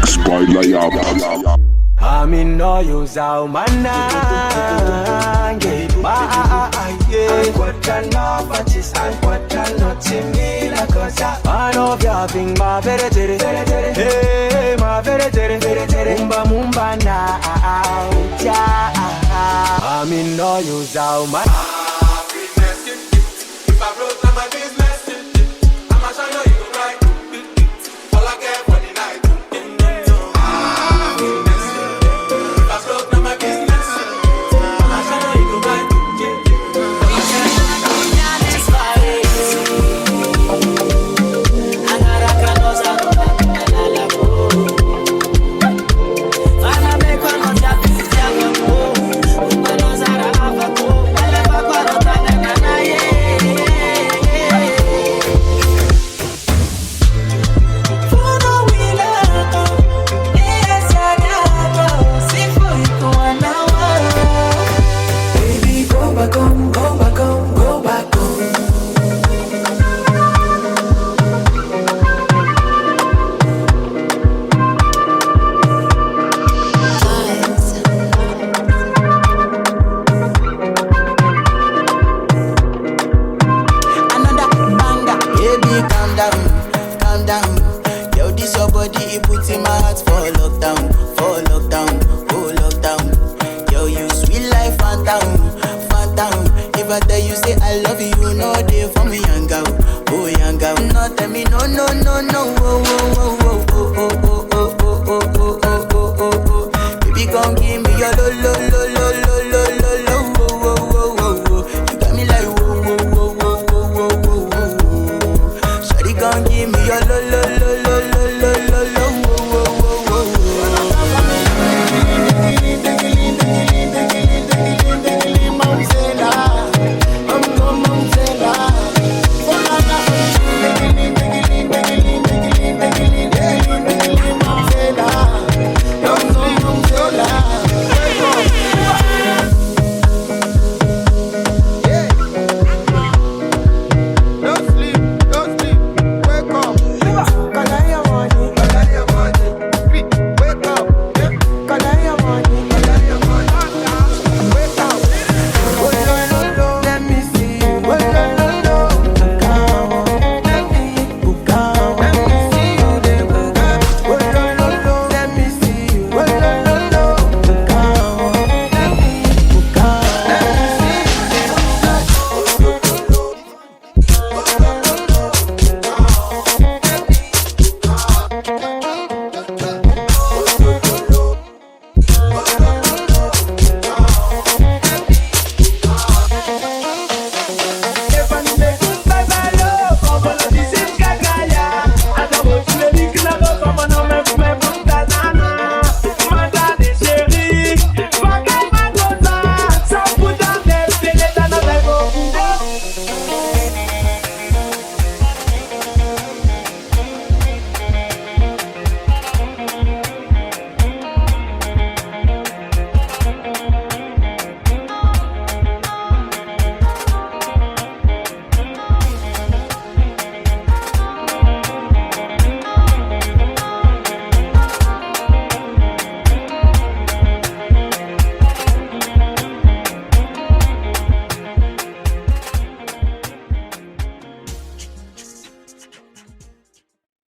mix by Layab. Amin no use our manange Ankwata no fatis Ankwata no timila kosa Ano vyaping ma vere tere Hey ma vere tere Mumba mumba na auja Amin no use our man If I broke down my business, I'ma show you go right. All I care for the night. If I broke down my business, I'ma show you go right. No, tell me no, oh, oh, oh.